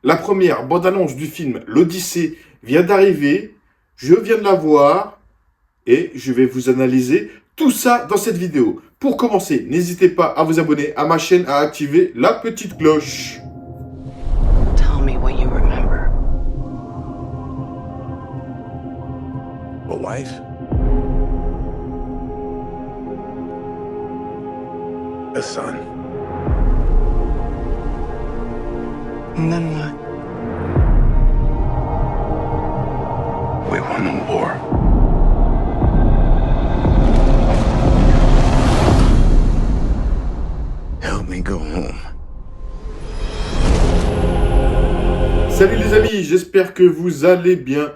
La première bande-annonce du film L'Odyssée vient d'arriver. Je viens de la voir et je vais vous analyser tout ça dans cette vidéo. Pour commencer, n'hésitez pas à vous abonner à ma chaîne, à activer la petite cloche. Tell me what you remember. A wife? A son? And then what? We won the war. Help me go home. Salut les amis, j'espère que vous allez bien.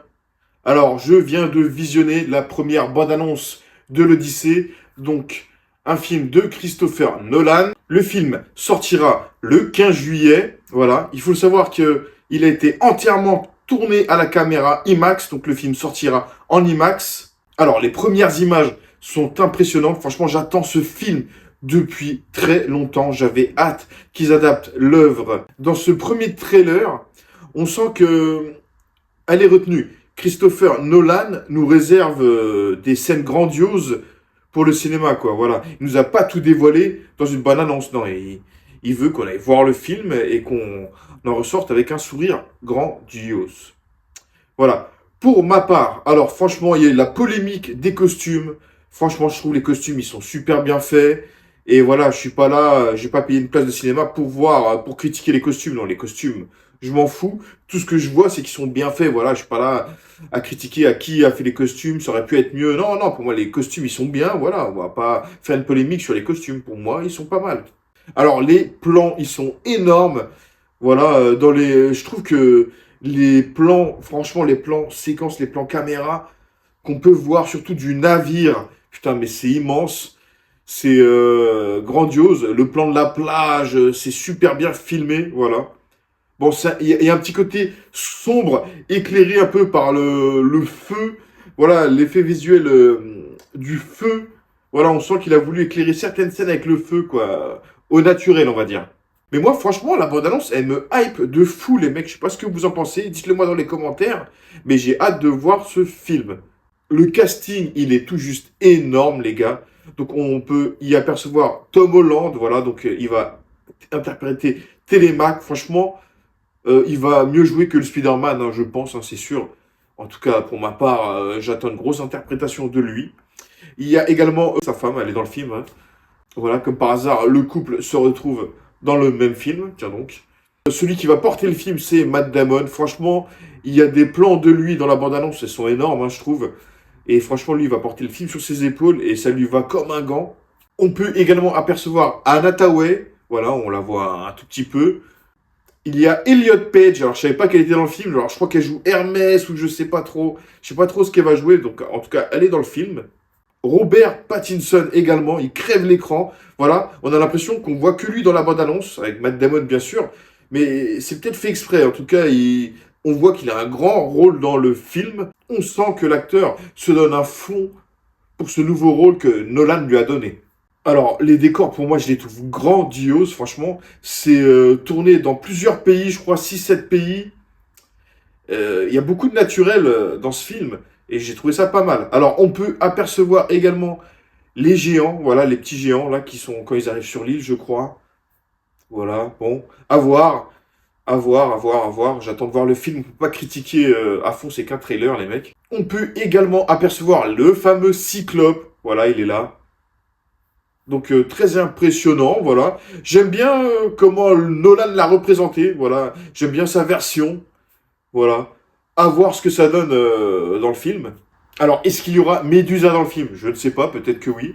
Alors, je viens de visionner la première bande-annonce de l'Odyssée, donc un film de Christopher Nolan. Le film sortira le 15 juillet, voilà. Il faut le savoir qu'il a été entièrement tourné à la caméra IMAX, donc le film sortira en IMAX. Alors, les premières images sont impressionnantes. Franchement, j'attends ce film depuis très longtemps. J'avais hâte qu'ils adaptent l'œuvre. Dans ce premier trailer, on sent que elle est retenue. Christopher Nolan nous réserve des scènes grandioses pour le cinéma, quoi. Voilà. Il nous a pas tout dévoilé dans une bonne annonce. Non, il veut qu'on aille voir le film et qu'on en ressorte avec un sourire grandiose. Voilà. Pour ma part, alors franchement, il y a eu la polémique des costumes. Franchement, je trouve les costumes, ils sont super bien faits. Et voilà, je suis pas là, j'ai pas payé une place de cinéma pour voir, pour critiquer les costumes. Non, les costumes, je m'en fous. Tout ce que je vois, c'est qu'ils sont bien faits. Voilà, je suis pas là à critiquer à qui a fait les costumes, ça aurait pu être mieux. Non, non, pour moi, les costumes, ils sont bien. Voilà, on va pas faire une polémique sur les costumes. Pour moi, ils sont pas mal. Alors, les plans, ils sont énormes. Voilà, je trouve que les plans, franchement, les plans séquences, les plans caméra qu'on peut voir, surtout du navire. Putain, mais c'est immense. C'est grandiose. Le plan de la plage, c'est super bien filmé. Voilà. Bon, il y a un petit côté sombre, éclairé un peu par le feu. Voilà, l'effet visuel du feu. Voilà, on sent qu'il a voulu éclairer certaines scènes avec le feu, quoi. Au naturel, on va dire. Mais moi, franchement, la bande-annonce, elle me hype de fou, les mecs. Je sais pas ce que vous en pensez. Dites-le moi dans les commentaires. Mais j'ai hâte de voir ce film. Le casting, il est tout juste énorme, les gars. Donc, on peut y apercevoir Tom Holland. Voilà, donc il va interpréter Télémaque. Franchement, il va mieux jouer que le Spider-Man, hein, je pense, hein, c'est sûr. En tout cas, pour ma part, j'attends une grosse interprétation de lui. Il y a également sa femme, elle est dans le film. Hein. Voilà, comme par hasard, le couple se retrouve dans le même film. Tiens donc. Celui qui va porter le film, c'est Matt Damon. Franchement, il y a des plans de lui dans la bande-annonce, elles sont énormes, hein, je trouve. Et franchement, lui, il va porter le film sur ses épaules et ça lui va comme un gant. On peut également apercevoir Anna Hathaway. Voilà, on la voit un tout petit peu. Il y a Elliot Page, alors je savais pas qu'elle était dans le film, alors je crois qu'elle joue Hermès ou je sais pas trop ce qu'elle va jouer, donc en tout cas elle est dans le film. Robert Pattinson également, il crève l'écran, voilà, on a l'impression qu'on voit que lui dans la bande-annonce, avec Matt Damon bien sûr, mais c'est peut-être fait exprès, en tout cas on voit qu'il a un grand rôle dans le film, on sent que l'acteur se donne un fond pour ce nouveau rôle que Nolan lui a donné. Alors, les décors, pour moi, je les trouve grandioses, franchement. C'est tourné dans plusieurs pays, je crois 6-7 pays. Il y a beaucoup de naturel dans ce film, et j'ai trouvé ça pas mal. Alors, on peut apercevoir également les géants, voilà, les petits géants, là, qui sont quand ils arrivent sur l'île, je crois. Voilà, bon, à voir, à voir, à voir, à voir. J'attends de voir le film, on peut pas critiquer à fond, c'est qu'un trailer, les mecs. On peut également apercevoir le fameux Cyclope, voilà, il est là. Donc très impressionnant, voilà. J'aime bien comment Nolan l'a représenté, voilà. J'aime bien sa version, voilà. À voir ce que ça donne dans le film. Alors, est-ce qu'il y aura Médusa dans le film? Je ne sais pas, peut-être que oui.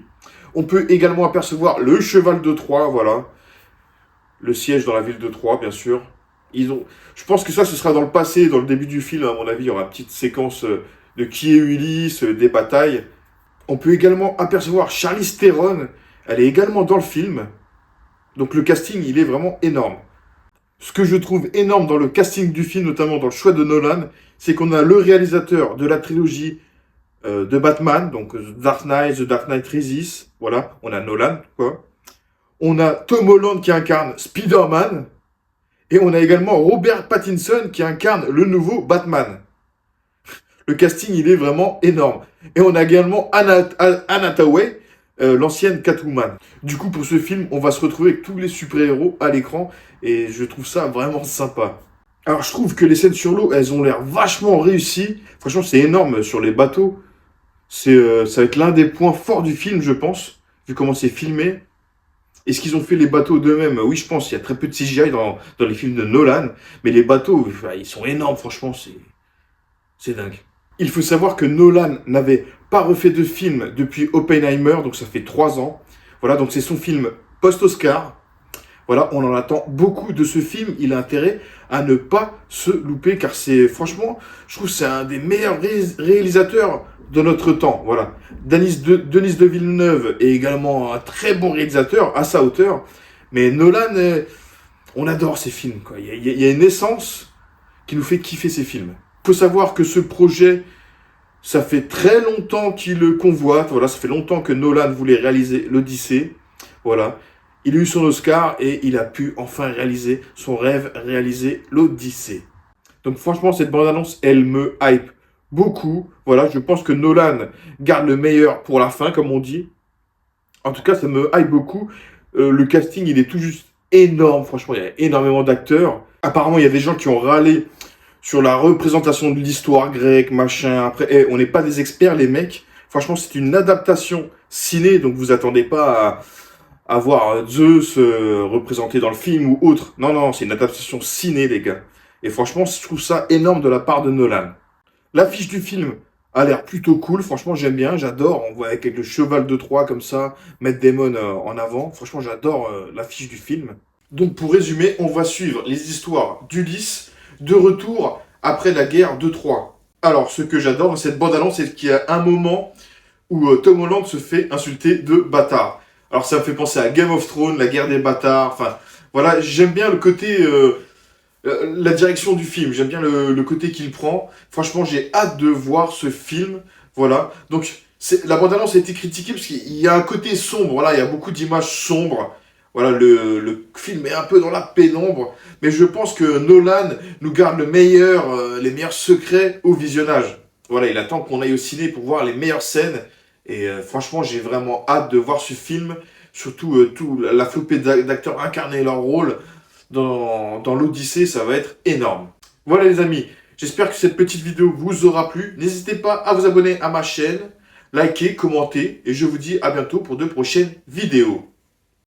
On peut également apercevoir le cheval de Troie, voilà. Le siège dans la ville de Troie, bien sûr. Je pense que ça, ce sera dans le passé, dans le début du film, à mon avis. Il y aura une petite séquence de qui est Ulysse, des batailles. On peut également apercevoir Charlize Theron. Elle est également dans le film. Donc le casting, il est vraiment énorme. Ce que je trouve énorme dans le casting du film, notamment dans le choix de Nolan, c'est qu'on a le réalisateur de la trilogie de Batman, donc The Dark Knight, The Dark Knight Rises. Voilà, on a Nolan, quoi. On a Tom Holland qui incarne Spider-Man. Et on a également Robert Pattinson qui incarne le nouveau Batman. Le casting, il est vraiment énorme. Et on a également Anna Hathaway, l'ancienne Catwoman. Du coup, pour ce film, on va se retrouver avec tous les super-héros à l'écran. Et je trouve ça vraiment sympa. Alors, je trouve que les scènes sur l'eau, elles ont l'air vachement réussies. Franchement, c'est énorme sur les bateaux. Ça va être l'un des points forts du film, je pense, vu comment c'est filmé. Est-ce qu'ils ont fait les bateaux d'eux-mêmes? Oui, je pense. Il y a très peu de CGI dans les films de Nolan. Mais les bateaux, ils sont énormes, franchement. C'est dingue. Il faut savoir que Nolan n'avait pas refait de film depuis Oppenheimer. Donc ça fait 3 ans. Voilà, donc c'est son film post-Oscar. Voilà, on en attend beaucoup de ce film. Il a intérêt à ne pas se louper. Car franchement, je trouve que c'est un des meilleurs réalisateurs de notre temps. Voilà. Denis de Villeneuve est également un très bon réalisateur à sa hauteur. Mais Nolan, on adore ses films, quoi. Il y a une essence qui nous fait kiffer ses films. Il faut savoir que ce projet, ça fait très longtemps qu'il le convoite. Voilà, ça fait longtemps que Nolan voulait réaliser l'Odyssée. Voilà. Il a eu son Oscar et il a pu enfin réaliser son rêve, réaliser l'Odyssée. Donc franchement, cette bande-annonce, elle me hype beaucoup. Voilà, je pense que Nolan garde le meilleur pour la fin, comme on dit. En tout cas, ça me hype beaucoup. Le casting, il est tout juste énorme. Franchement, il y a énormément d'acteurs. Apparemment, il y a des gens qui ont râlé sur la représentation de l'histoire grecque, machin. Après, on n'est pas des experts, les mecs. Franchement, c'est une adaptation ciné, donc vous attendez pas à voir Zeus représenté dans le film ou autre. Non, non, c'est une adaptation ciné, les gars. Et franchement, je trouve ça énorme de la part de Nolan. L'affiche du film a l'air plutôt cool. Franchement, j'aime bien, j'adore. On voit avec le cheval de Troie comme ça, Matt Damon en avant. Franchement, j'adore l'affiche du film. Donc, pour résumer, on va suivre les histoires d'Ulysse de retour après la guerre de Troie. Alors, ce que j'adore dans cette bande-annonce, c'est qu'il y a un moment où Tom Holland se fait insulter de bâtard. Alors, ça me fait penser à Game of Thrones, la guerre des bâtards. Enfin, voilà, j'aime bien le côté... la direction du film, j'aime bien le côté qu'il prend. Franchement, j'ai hâte de voir ce film. Voilà. Donc, la bande-annonce a été critiquée parce qu'il y a un côté sombre. Voilà, il y a beaucoup d'images sombres. Voilà, le film est un peu dans la pénombre. Mais je pense que Nolan nous garde les meilleurs secrets au visionnage. Voilà, il attend qu'on aille au ciné pour voir les meilleures scènes. Et franchement, j'ai vraiment hâte de voir ce film. Surtout la flopée d'acteurs incarner leur rôle dans l'Odyssée, ça va être énorme. Voilà les amis, j'espère que cette petite vidéo vous aura plu. N'hésitez pas à vous abonner à ma chaîne, liker, commenter, et je vous dis à bientôt pour de prochaines vidéos.